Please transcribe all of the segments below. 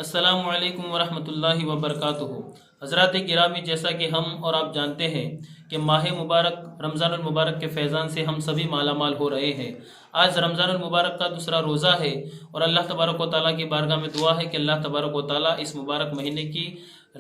السلام علیکم ورحمۃ اللہ وبرکاتہ۔ حضرات گرامی، جیسا کہ ہم اور آپ جانتے ہیں کہ ماہ مبارک رمضان المبارک کے فیضان سے ہم سبھی مالا مال ہو رہے ہیں۔ آج رمضان المبارک کا دوسرا روزہ ہے اور اللہ تبارک و تعالیٰ کی بارگاہ میں دعا ہے کہ اللہ تبارک و تعالیٰ اس مبارک مہینے کی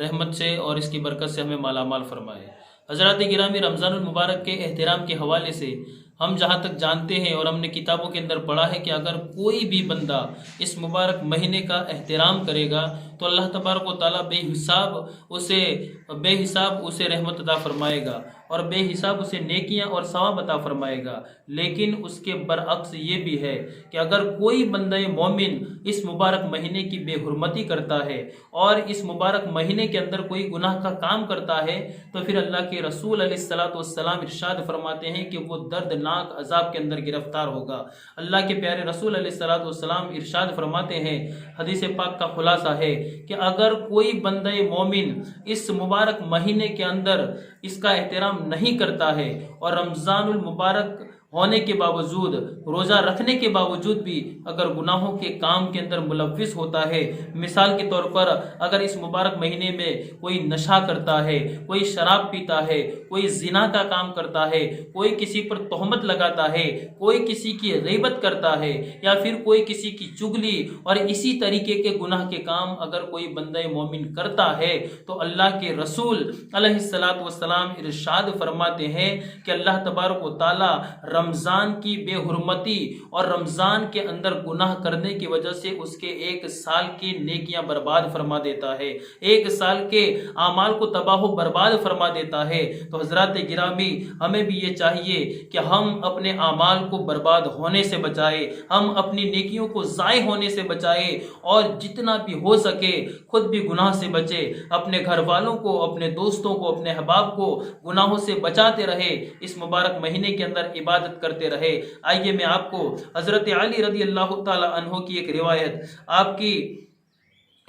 رحمت سے اور اس کی برکت سے ہمیں مالا مال فرمائے۔ حضرات گرامی، رمضان المبارک کے احترام کے حوالے سے ہم جہاں تک جانتے ہیں اور ہم نے کتابوں کے اندر پڑھا ہے کہ اگر کوئی بھی بندہ اس مبارک مہینے کا احترام کرے گا تو اللہ تبارک و تعالیٰ بے حساب اسے رحمت عطا فرمائے گا اور بے حساب اسے نیکیاں اور ثواب عطا فرمائے گا۔ لیکن اس کے برعکس یہ بھی ہے کہ اگر کوئی بندہ مومن اس مبارک مہینے کی بے حرمتی کرتا ہے اور اس مبارک مہینے کے اندر کوئی گناہ کا کام کرتا ہے تو پھر اللہ کے رسول علیہ الصلوۃ والسلام ارشاد فرماتے ہیں کہ وہ دردناک عذاب کے اندر گرفتار ہوگا۔ اللہ کے پیارے رسول علیہ الصلوۃ والسلام ارشاد فرماتے ہیں، حدیث پاک کا خلاصہ ہے کہ اگر کوئی بندہ مومن اس مبارک مہینے کے اندر اس کا احترام نہیں کرتا ہے اور رمضان المبارک ہونے کے باوجود، روزہ رکھنے کے باوجود بھی اگر گناہوں کے کام کے اندر ملوث ہوتا ہے، مثال کے طور پر اگر اس مبارک مہینے میں کوئی نشہ کرتا ہے، کوئی شراب پیتا ہے، کوئی زنا کا کام کرتا ہے، کوئی کسی پر تہمت لگاتا ہے، کوئی کسی کی غیبت کرتا ہے یا پھر کوئی کسی کی چغلی اور اسی طریقے کے گناہ کے کام اگر کوئی بندہ مومن کرتا ہے تو اللہ کے رسول علیہ الصلوۃ والسلام ارشاد فرماتے ہیں کہ اللہ تبارک و تعالی رمضان کی بے حرمتی اور رمضان کے اندر گناہ کرنے کی وجہ سے اس کے 1 سال کی نیکیاں برباد فرما دیتا ہے، 1 سال کے اعمال کو تباہ و برباد فرما دیتا ہے۔ تو حضرات گرامی، ہمیں بھی یہ چاہیے کہ ہم اپنے اعمال کو برباد ہونے سے بچائے، ہم اپنی نیکیوں کو ضائع ہونے سے بچائے اور جتنا بھی ہو سکے خود بھی گناہ سے بچے، اپنے گھر والوں کو، اپنے دوستوں کو، اپنے احباب کو گناہوں سے بچاتے رہے، اس مبارک مہینے کے اندر عبادت کرتے رہے۔ آئیے میں آپ کو حضرت علی رضی اللہ تعالی عنہ کی ایک روایت، آپ کی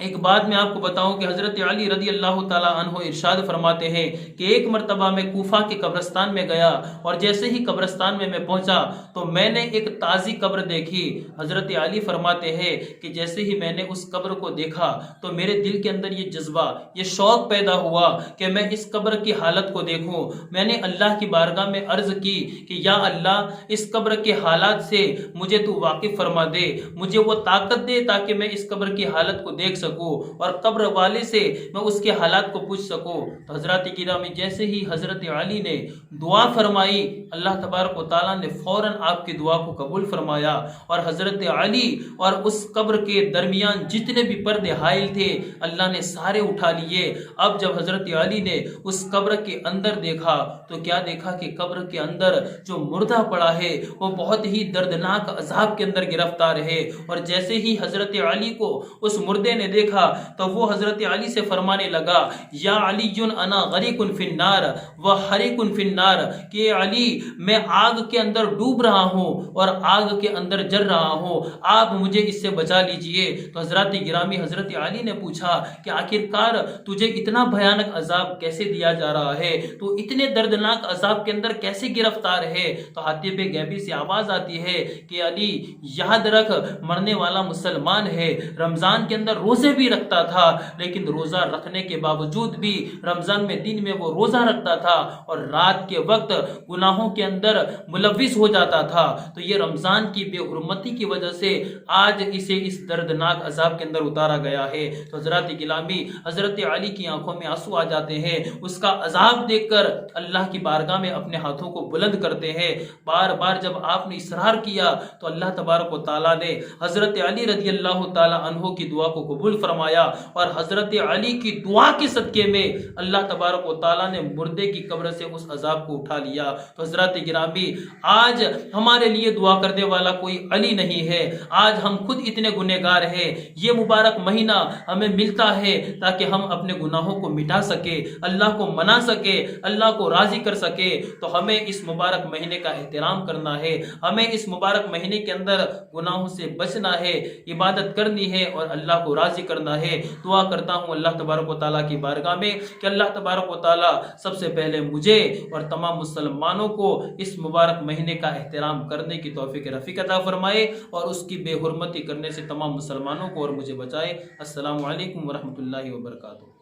ایک بات میں آپ کو بتاؤں کہ حضرت علی رضی اللہ تعالی عنہ ارشاد فرماتے ہیں کہ ایک مرتبہ میں کوفہ کے قبرستان میں گیا اور جیسے ہی قبرستان میں پہنچا تو میں نے ایک تازی قبر دیکھی۔ حضرت علی فرماتے ہیں کہ جیسے ہی میں نے اس قبر کو دیکھا تو میرے دل کے اندر یہ جذبہ، یہ شوق پیدا ہوا کہ میں اس قبر کی حالت کو دیکھوں۔ میں نے اللہ کی بارگاہ میں عرض کی کہ یا اللہ، اس قبر کے حالات سے مجھے تو واقف فرما دے، مجھے وہ طاقت دے تاکہ میں اس قبر کی حالت کو دیکھ سکوں اور قبر والے سے میں اس کے حالات کو پوچھ سکوں۔ تو حضرات گرامی، جیسے ہی حضرت علی نے دعا فرمائی، اللہ تبارک و تعالیٰ نے فوراً آپ کی دعا کو قبول فرمایا اور حضرت علی اور اس قبر کے درمیان جتنے بھی پردے حائل تھے اللہ نے سارے اٹھا لیے۔ اب جب حضرت علی نے اس قبر کے اندر دیکھا تو کیا دیکھا کہ قبر کے اندر جو مردہ پڑا ہے وہ بہت ہی دردناک عذاب کے اندر گرفتار ہے، اور جیسے ہی حضرت علی کو اس مردے نے دیکھا تو وہ حضرت علی سے فرمانے لگا، یا علی انا غریق فی النار و حریق فی النار، کہ علی میں آگ کے اندر ڈوب رہا ہوں اور آگ کے اندر جل رہا ہوں، آپ مجھے اس سے بچا لیجئے۔ تو حضرات گرامی، حضرت علی نے پوچھا کہ آخرکار تجھے اتنا بھیانک عذاب کیسے دیا جا رہا ہے، تو اتنے دردناک عذاب کے اندر کیسے گرفتار ہے؟ تو حاتب غیبی سے آواز آتی ہے کہ علی یاد رکھ، مرنے والا مسلمان ہے، رمضان کے اندر روزے بھی رکھتا تھا، لیکن روزہ رکھنے کے باوجود بھی رمضان میں دن میں وہ روزہ رکھتا تھا اور رات کے وقت گناہوں کے اندر ملوث ہو جاتا تھا۔ تو یہ رمضان کی بے حرمتی کی وجہ سے آج اسے اس دردناک عذاب کے اندر اتارا گیا ہے۔ تو حضرات گرامی، حضرت علی کی آنکھوں میں آنسو آ جاتے ہیں، اس کا عذاب دیکھ کر اللہ کی بارگاہ میں اپنے ہاتھوں کو بلند کرتے ہیں۔ بار بار جب آپ نے اصرار کیا تو اللہ تبارک و تعالیٰ نے حضرت علی رضی اللہ تعالی عنہ کی دعا کو قبول فرمایا اور حضرت علی کی دعا کے صدقے میں اللہ تبارک و تعالیٰ نے مردے کی قبر سے اس عذاب کو اٹھا لیا۔ تو حضرات گرامی، آج ہمارے لیے دعا کرنے والا کوئی علی نہیں ہے، آج ہم خود اتنے گنہگار ہیں۔ یہ مبارک مہینہ ہمیں ملتا ہے تاکہ ہم اپنے گناہوں کو مٹا سکے، اللہ کو منا سکے، اللہ کو راضی کر سکے۔ تو ہمیں اس مبارک مہینے کا احترام کرنا ہے، ہمیں اس مبارک مہینے کے اندر گناہوں سے بچنا ہے، عبادت کرنی ہے اور اللہ کو راضی حاصل کرنا ہے۔ دعا کرتا ہوں اللہ تبارک و تعالیٰ کی بارگاہ میں کہ اللہ تبارک و تعالیٰ سب سے پہلے مجھے اور تمام مسلمانوں کو اس مبارک مہینے کا احترام کرنے کی توفیق رفیق عطا فرمائے اور اس کی بے حرمتی کرنے سے تمام مسلمانوں کو اور مجھے بچائے۔ السلام علیکم ورحمۃ اللہ وبرکاتہ۔